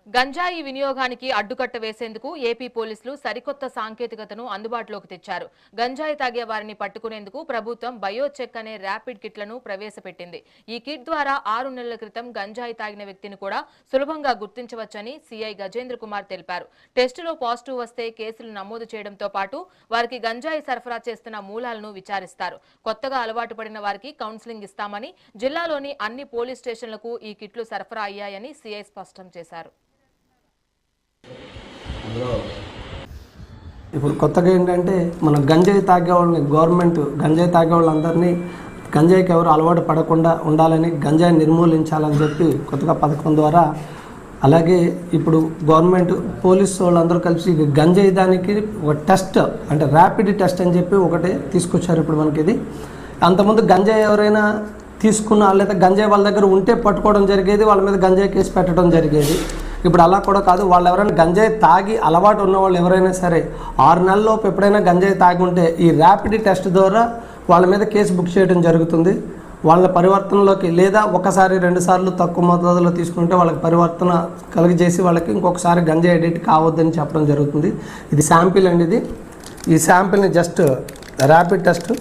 గంజాయి వినియోగానికి అడ్డుకట్ట వేసేందుకు ఏపీ పోలీసులు సరికొత్త సాంకేతికతను అందుబాటులోకి తెచ్చారు. గంజాయి తాగే వారిని పట్టుకునేందుకు ప్రభుత్వం బయోచెక్ అనే ర్యాపిడ్ కిట్లను ప్రవేశపెట్టింది. ఈ కిట్ ద్వారా 6 నెలల క్రితం గంజాయి తాగిన వ్యక్తిని కూడా సులభంగా గుర్తించవచ్చని సీఐ గజేంద్ర కుమార్ తెలిపారు. టెస్టులో పాజిటివ్ వస్తే కేసులు నమోదు చేయడంతో పాటు వారికి గంజాయి సరఫరా చేస్తున్న మూలాలను విచారిస్తారు. కొత్తగా అలవాటు పడిన వారికి కౌన్సిలింగ్ ఇస్తామని, జిల్లాలోని అన్ని పోలీస్ స్టేషన్లకు ఈ కిట్లు సరఫరా అయ్యాయని సీఐ స్పష్టం చేశారు. ఇప్పుడు కొత్తగా ఏంటంటే మన గంజాయి తాగే వాళ్ళని గవర్నమెంట్ గంజాయి తాగే వాళ్ళందరినీ గంజాయికి ఎవరు అలవాటు పడకుండా ఉండాలని, గంజాయి నిర్మూలించాలని చెప్పి కొత్తగా పథకం ద్వారా, అలాగే ఇప్పుడు గవర్నమెంట్ పోలీసు వాళ్ళందరూ కలిసి గంజాయి దానికి ఒక టెస్ట్ అంటే ర్యాపిడ్ టెస్ట్ అని చెప్పి ఒకటి తీసుకొచ్చారు. ఇప్పుడు మనకి ఇది అంతకుముందు గంజాయి ఎవరైనా తీసుకున్నా లేదా గంజాయి వాళ్ళ దగ్గర ఉంటే పట్టుకోవడం జరిగేది, వాళ్ళ మీద గంజాయి కేసు పెట్టడం జరిగేది. ఇప్పుడు అలా కూడా కాదు, వాళ్ళు ఎవరైనా గంజాయి తాగి అలవాటు ఉన్న వాళ్ళు ఎవరైనా సరే 6 నెలల్లోపు ఎప్పుడైనా గంజాయి తాగి ఉంటే ఈ ర్యాపిడ్ టెస్ట్ ద్వారా వాళ్ళ మీద కేసు బుక్ చేయడం జరుగుతుంది. వాళ్ళ పరివర్తనలోకి లేదా ఒకసారి 2 సార్లు తక్కువ మోతాదులో తీసుకుంటే వాళ్ళకి పరివర్తన కలిగజేసి వాళ్ళకి ఇంకొకసారి గంజాయి ఎడిట్ కావద్దని చెప్పడం జరుగుతుంది. ఇది శాంపిల్ అండి. ఇది ఈ శాంపిల్ని జస్ట్ ర్యాపిడ్ టెస్ట్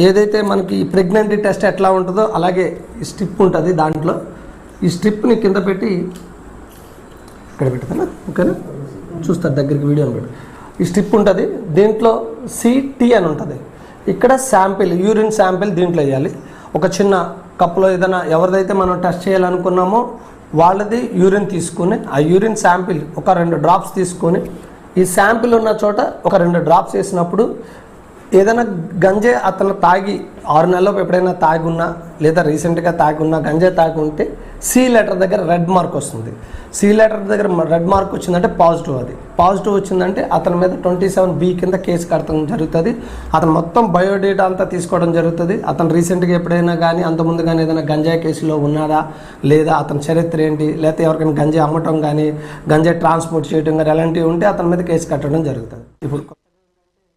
ఏదైతే మనకి ప్రెగ్నెంట్ టెస్ట్ ఎట్లా ఉంటుందో అలాగే ఈ స్ట్రిప్ ఉంటుంది. దాంట్లో ఈ స్ట్రిప్ని కింద పెట్టి ఇక్కడ పెడతానా, ఓకేనా, చూస్తారు దగ్గరికి వీడియోని పెట్టి. ఈ స్ట్రిప్ ఉంటుంది, దీంట్లో సిటీ అని ఉంటుంది. ఇక్కడ శాంపిల్, యూరిన్ శాంపిల్ దీంట్లో వేయాలి. ఒక చిన్న కప్పులో ఏదైనా ఎవరిదైతే మనం టెస్ట్ చేయాలనుకున్నామో వాళ్ళది యూరిన్ తీసుకుని ఆ యూరిన్ శాంపిల్ ఒక 2 డ్రాప్స్ తీసుకొని ఈ శాంపిల్ ఉన్న చోట ఒక 2 డ్రాప్స్ వేసినప్పుడు ఏదైనా గంజాయి అతను తాగి 6 నెలలకు ఎప్పుడైనా తాగి ఉన్నా లేదా రీసెంట్గా తాగి ఉన్నా గంజాయి తాగి ఉంటే సి లెటర్ దగ్గర రెడ్ మార్క్ వస్తుంది. సి లెటర్ దగ్గర రెడ్ మార్క్ వచ్చిందంటే పాజిటివ్. అది పాజిటివ్ వచ్చిందంటే అతని మీద 27B కింద కేసు కట్టడం జరుగుతుంది. అతను మొత్తం బయోడేటా అంతా తీసుకోవడం జరుగుతుంది. అతను రీసెంట్గా ఎప్పుడైనా కానీ అంతకుముందు కానీ ఏదైనా గంజాయి కేసులో ఉన్నారా లేదా అతని చరిత్ర ఏంటి, లేకపోతే ఎవరికైనా గంజాయి అమ్మటం కానీ గంజాయి ట్రాన్స్పోర్ట్ చేయడం కానీ అలాంటివి ఉంటే అతని మీద కేసు కట్టడం జరుగుతుంది. ఇప్పుడు